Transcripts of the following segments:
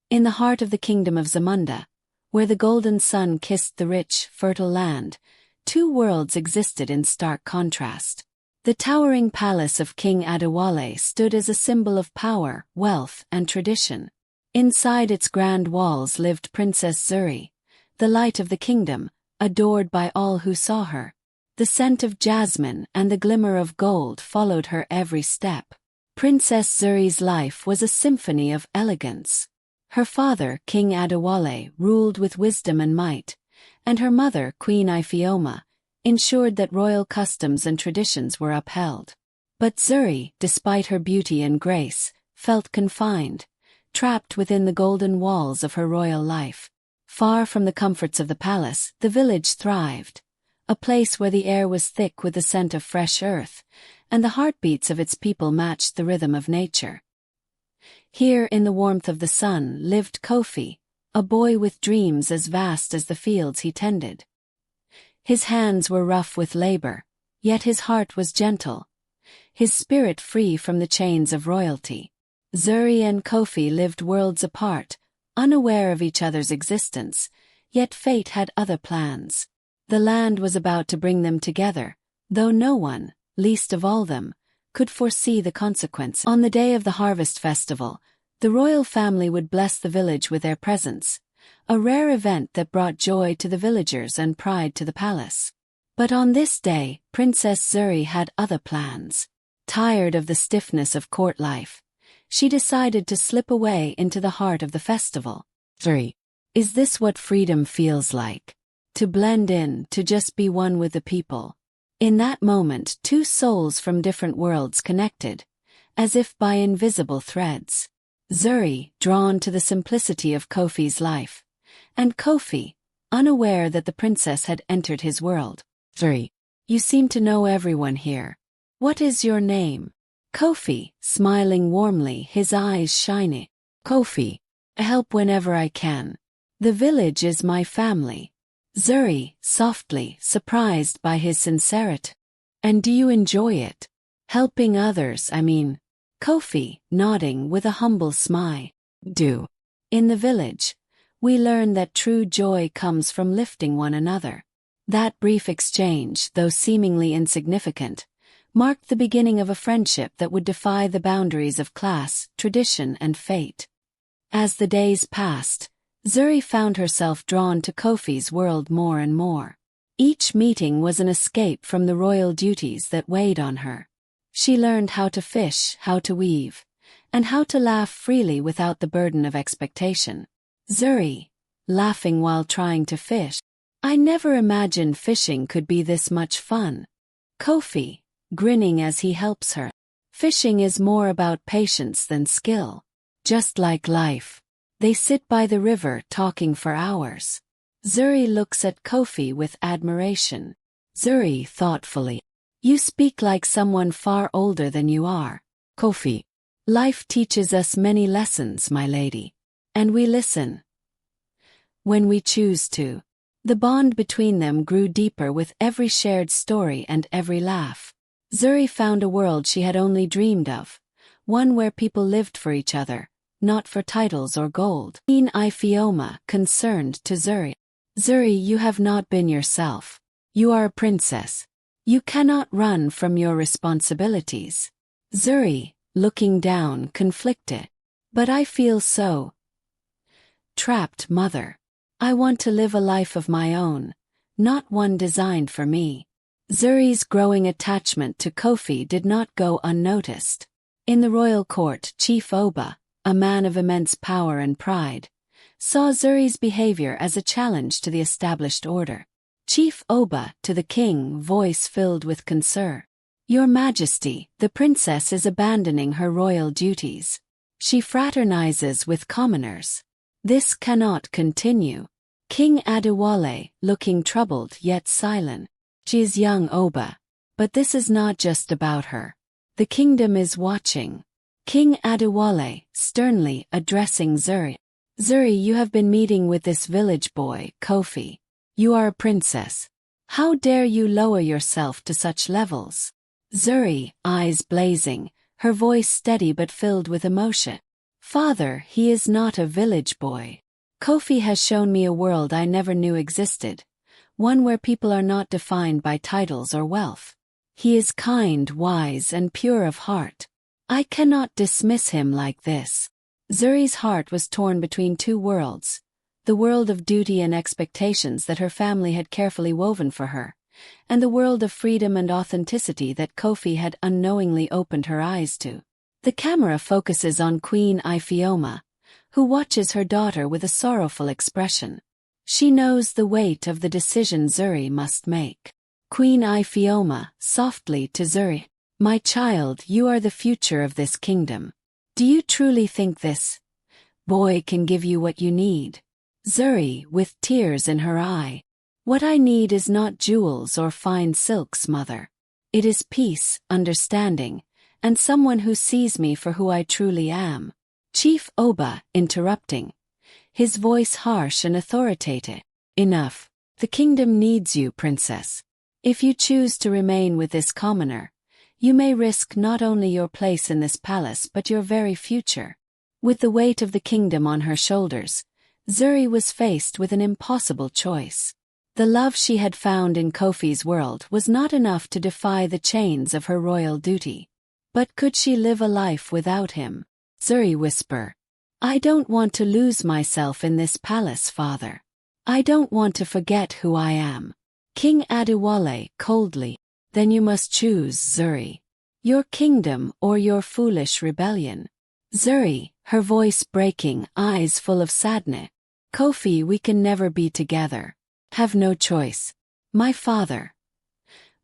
In the heart of the kingdom of Zamunda, where the golden sun kissed the rich, fertile land, two worlds existed in stark contrast. The towering palace of King Adewale stood as a symbol of power, wealth, and tradition. Inside its grand walls lived Princess Zuri, the light of the kingdom, adored by all who saw her. The scent of jasmine and the glimmer of gold followed her every step. Princess Zuri's life was a symphony of elegance. Her father, King Adewale, ruled with wisdom and might, and her mother, Queen Ifeoma, ensured that royal customs and traditions were upheld. But Zuri, despite her beauty and grace, felt confined, trapped within the golden walls of her royal life. Far from the comforts of the palace, the village thrived, a place where the air was thick with the scent of fresh earth, and the heartbeats of its people matched the rhythm of nature. Here in the warmth of the sun lived Kofi, a boy with dreams as vast as the fields he tended. His hands were rough with labor, yet his heart was gentle, his spirit free from the chains of royalty. Zuri and Kofi lived worlds apart, unaware of each other's existence, yet fate had other plans. The land was about to bring them together, though no one, least of all them, could foresee the consequences. On the day of the harvest festival, the royal family would bless the village with their presence, a rare event that brought joy to the villagers and pride to the palace. But on this day, Princess Zuri had other plans. Tired of the stiffness of court life, she decided to slip away into the heart of the festival. Zuri, is this what freedom feels like? To blend in, to just be one with the people. In that moment, two souls from different worlds connected, as if by invisible threads. Zuri, drawn to the simplicity of Kofi's life, and Kofi, unaware that the princess had entered his world. Zuri, you seem to know everyone here. What is your name? Kofi, smiling warmly, his eyes shining. Kofi, I help whenever I can. The village is my family. Zuri, softly, surprised by his sincerity. And do you enjoy it? Helping others, I mean. Kofi, nodding with a humble smile. Do. In the village, we learn that true joy comes from lifting one another. That brief exchange, though seemingly insignificant, marked the beginning of a friendship that would defy the boundaries of class, tradition, and fate. As the days passed, Zuri found herself drawn to Kofi's world more and more. Each meeting was an escape from the royal duties that weighed on her. She learned how to fish, how to weave, and how to laugh freely without the burden of expectation. Zuri, laughing while trying to fish. I never imagined fishing could be this much fun. Kofi, grinning as he helps her. Fishing is more about patience than skill. Just like life. They sit by the river talking for hours. Zuri looks at Kofi with admiration. Zuri thoughtfully. You speak like someone far older than you are. Kofi. Life teaches us many lessons, my lady. And we listen. When we choose to. The bond between them grew deeper with every shared story and every laugh. Zuri found a world she had only dreamed of, one where people lived for each other, not for titles or gold. Queen Ifeoma, concerned to Zuri. Zuri, you have not been yourself. You are a princess. You cannot run from your responsibilities. Zuri, looking down, conflicted. But I feel so trapped, mother. I want to live a life of my own, not one designed for me. Zuri's growing attachment to Kofi did not go unnoticed. In the royal court, Chief Oba, a man of immense power and pride, saw Zuri's behavior as a challenge to the established order. Chief Oba, to the king, voice filled with concern. Your Majesty, the princess is abandoning her royal duties. She fraternizes with commoners. This cannot continue. King Adewale, looking troubled yet silent. She is young, Oba. But this is not just about her. The kingdom is watching. King Adewale, sternly addressing Zuri. Zuri, you have been meeting with this village boy, Kofi. You are a princess. How dare you lower yourself to such levels? Zuri, eyes blazing, her voice steady but filled with emotion. Father, he is not a village boy. Kofi has shown me a world I never knew existed, one where people are not defined by titles or wealth. He is kind, wise, and pure of heart. I cannot dismiss him like this. Zuri's heart was torn between two worlds, the world of duty and expectations that her family had carefully woven for her, and the world of freedom and authenticity that Kofi had unknowingly opened her eyes to. The camera focuses on Queen Ifeoma, who watches her daughter with a sorrowful expression. She knows the weight of the decision Zuri must make. Queen Ifeoma, softly to Zuri, "My child, you are the future of this kingdom. Do you truly think this boy can give you what you need?" Zuri, with tears in her eye, "What I need is not jewels or fine silks, mother. It is peace, understanding, and someone who sees me for who I truly am." Chief Oba, interrupting, his voice harsh and authoritative. "Enough. The kingdom needs you, princess. If you choose to remain with this commoner, you may risk not only your place in this palace but your very future." With the weight of the kingdom on her shoulders, Zuri was faced with an impossible choice. The love she had found in Kofi's world was not enough to defy the chains of her royal duty. But could she live a life without him? Zuri whispered, "I don't want to lose myself in this palace, father. I don't want to forget who I am." King Adewale, coldly, "Then you must choose, Zuri. Your kingdom or your foolish rebellion." Zuri, her voice breaking, eyes full of sadness. "Kofi, we can never be together. Have no choice. My father.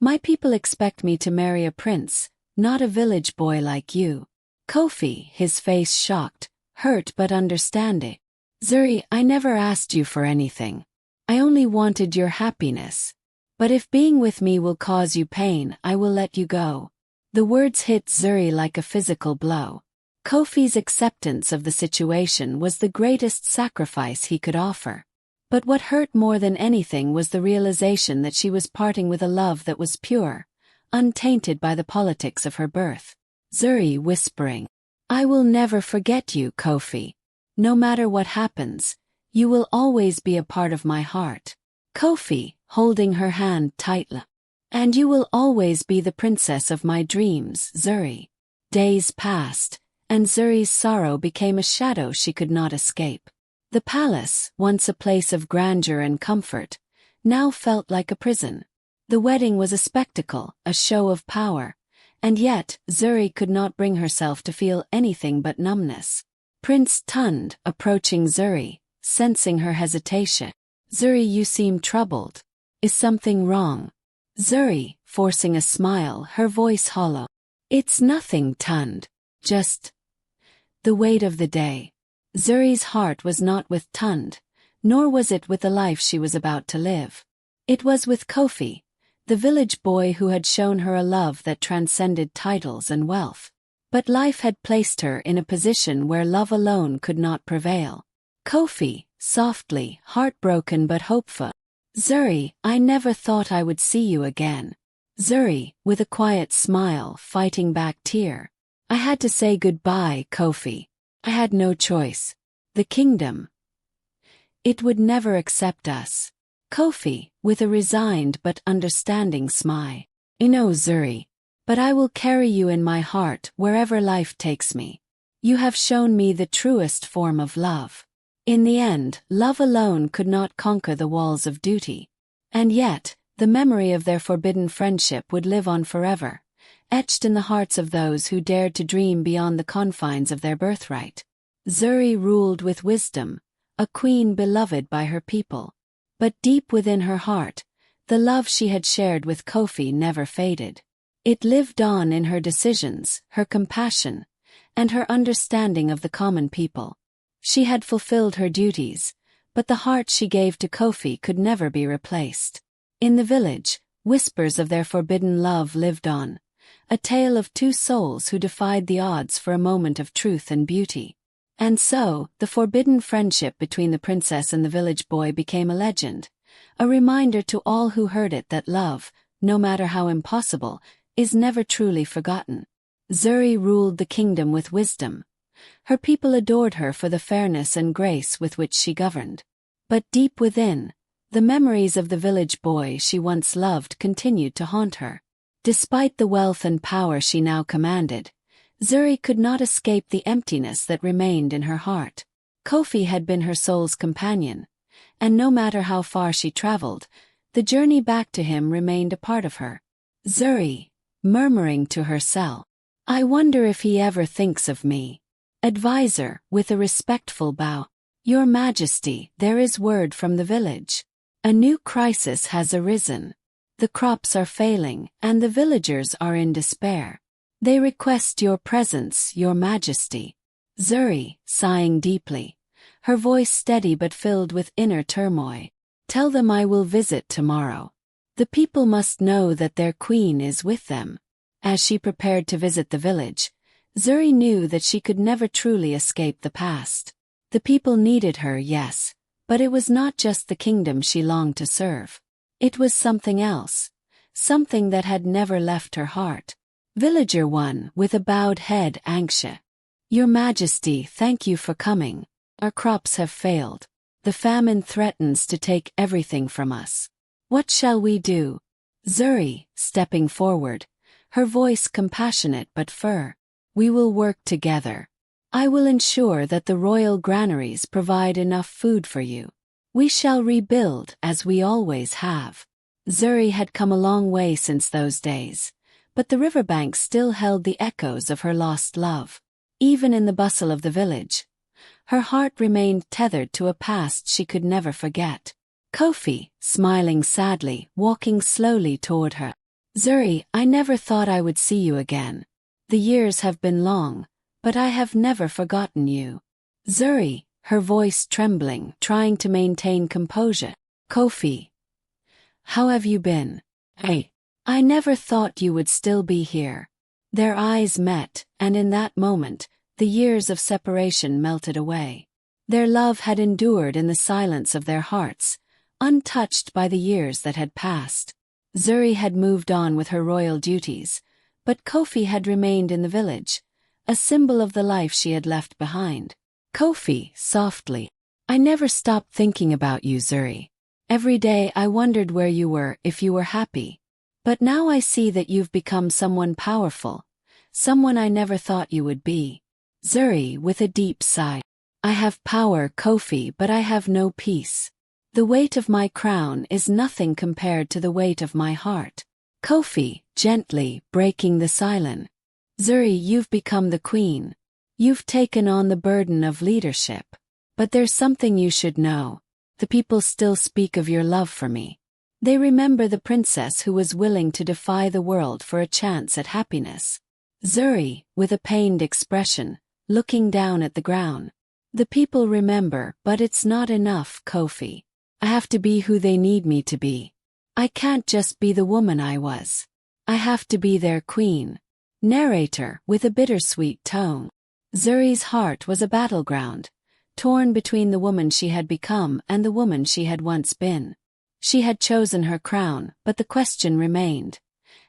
My people expect me to marry a prince, not a village boy like you." Kofi, his face shocked, hurt but understanding. "Zuri, I never asked you for anything. I only wanted your happiness. But if being with me will cause you pain, I will let you go." The words hit Zuri like a physical blow. Kofi's acceptance of the situation was the greatest sacrifice he could offer. But what hurt more than anything was the realization that she was parting with a love that was pure, untainted by the politics of her birth. Zuri whispering, "I will never forget you, Kofi. No matter what happens, you will always be a part of my heart." Kofi, holding her hand tightly, "And you will always be the princess of my dreams, Zuri." Days passed, and Zuri's sorrow became a shadow she could not escape. The palace, once a place of grandeur and comfort, now felt like a prison. The wedding was a spectacle, a show of power, and yet Zuri could not bring herself to feel anything but numbness. Prince Tund, approaching Zuri, sensing her hesitation. "Zuri, you seem troubled. Is something wrong?" Zuri, forcing a smile, her voice hollow. "It's nothing, Tund. Just the weight of the day." Zuri's heart was not with Tund, nor was it with the life she was about to live. It was with Kofi, the village boy who had shown her a love that transcended titles and wealth. But life had placed her in a position where love alone could not prevail. Kofi, softly, heartbroken but hopeful. "Zuri, I never thought I would see you again." Zuri, with a quiet smile, fighting back tear. "I had to say goodbye, Kofi. I had no choice. The kingdom, it would never accept us." Kofi, with a resigned but understanding smile. "You know, Zuri, but I will carry you in my heart wherever life takes me. You have shown me the truest form of love." In the end, love alone could not conquer the walls of duty. And yet, the memory of their forbidden friendship would live on forever, etched in the hearts of those who dared to dream beyond the confines of their birthright. Zuri ruled with wisdom, a queen beloved by her people. But deep within her heart, the love she had shared with Kofi never faded. It lived on in her decisions, her compassion, and her understanding of the common people. She had fulfilled her duties, but the heart she gave to Kofi could never be replaced. In the village, whispers of their forbidden love lived on, a tale of two souls who defied the odds for a moment of truth and beauty. And so, the forbidden friendship between the princess and the village boy became a legend, a reminder to all who heard it that love, no matter how impossible, is never truly forgotten. Zuri ruled the kingdom with wisdom, Her people adored her for the fairness and grace with which she governed. But deep within, the memories of the village boy she once loved continued to haunt her. Despite the wealth and power she now commanded, Zuri could not escape the emptiness that remained in her heart. Kofi had been her soul's companion, and no matter how far she traveled, the journey back to him remained a part of her. Zuri, murmuring to herself, "I wonder if he ever thinks of me." Advisor, with a respectful bow, "Your Majesty, there is word from the village. A new crisis has arisen. The crops are failing, and the villagers are in despair. They request your presence, Your Majesty." Zuri, sighing deeply, her voice steady but filled with inner turmoil, "Tell them I will visit tomorrow. The people must know that their queen is with them." As she prepared to visit the village, Zuri knew that she could never truly escape the past. The people needed her, yes, but it was not just the kingdom she longed to serve. It was something else, something that had never left her heart. Villager 1, with a bowed head, anxious. "Your Majesty, thank you for coming. Our crops have failed. The famine threatens to take everything from us. What shall we do?" Zuri, stepping forward, her voice compassionate but firm. "We will work together. I will ensure that the royal granaries provide enough food for you. We shall rebuild as we always have." Zuri had come a long way since those days, but the riverbank still held the echoes of her lost love. Even in the bustle of the village, her heart remained tethered to a past she could never forget. Kofi, smiling sadly, walking slowly toward her. "Zuri, I never thought I would see you again. The years have been long, but I have never forgotten you." Zuri, her voice trembling, trying to maintain composure. "Kofi, how have you been?" I never thought you would still be here." Their eyes met, and in that moment, the years of separation melted away. Their love had endured in the silence of their hearts, untouched by the years that had passed. Zuri had moved on with her royal duties, but Kofi had remained in the village, a symbol of the life she had left behind. Kofi, softly, "I never stopped thinking about you, Zuri. Every day I wondered where you were, if you were happy. But now I see that you've become someone powerful, someone I never thought you would be." Zuri, with a deep sigh, "I have power, Kofi, but I have no peace. The weight of my crown is nothing compared to the weight of my heart." Kofi, gently, breaking the silence. "Zuri, you've become the queen. You've taken on the burden of leadership. But there's something you should know. The people still speak of your love for me. They remember the princess who was willing to defy the world for a chance at happiness." Zuri, with a pained expression, looking down at the ground. "The people remember, but it's not enough, Kofi. I have to be who they need me to be. I can't just be the woman I was. I have to be their queen." Narrator, with a bittersweet tone. Zuri's heart was a battleground, torn between the woman she had become and the woman she had once been. She had chosen her crown, but the question remained.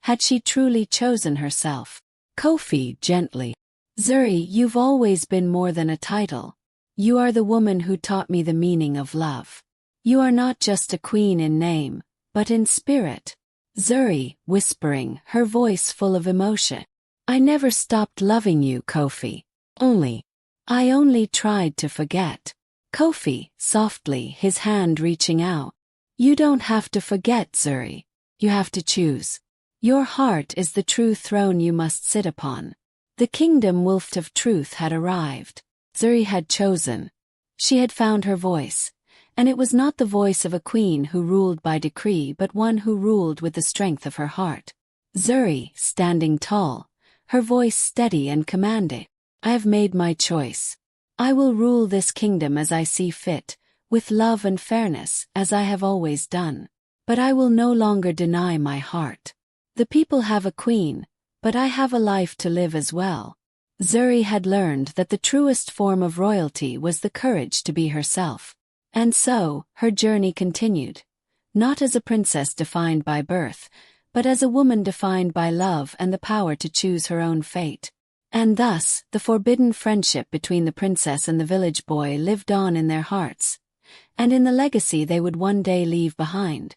Had she truly chosen herself? Kofi, gently. "Zuri, you've always been more than a title. You are the woman who taught me the meaning of love. You are not just a queen in name, but in spirit." Zuri, whispering, her voice full of emotion. "I never stopped loving you, Kofi. I only tried to forget." Kofi, softly, his hand reaching out. "You don't have to forget, Zuri. You have to choose. Your heart is the true throne you must sit upon." The kingdom wolf of truth had arrived. Zuri had chosen. She had found her voice, and it was not the voice of a queen who ruled by decree but one who ruled with the strength of her heart. Zuri, standing tall, her voice steady and commanding. "I have made my choice. I will rule this kingdom as I see fit, with love and fairness, as I have always done. But I will no longer deny my heart. The people have a queen, but I have a life to live as well." Zuri had learned that the truest form of royalty was the courage to be herself. And so, her journey continued. Not as a princess defined by birth, but as a woman defined by love and the power to choose her own fate. And thus, the forbidden friendship between the princess and the village boy lived on in their hearts, and in the legacy they would one day leave behind.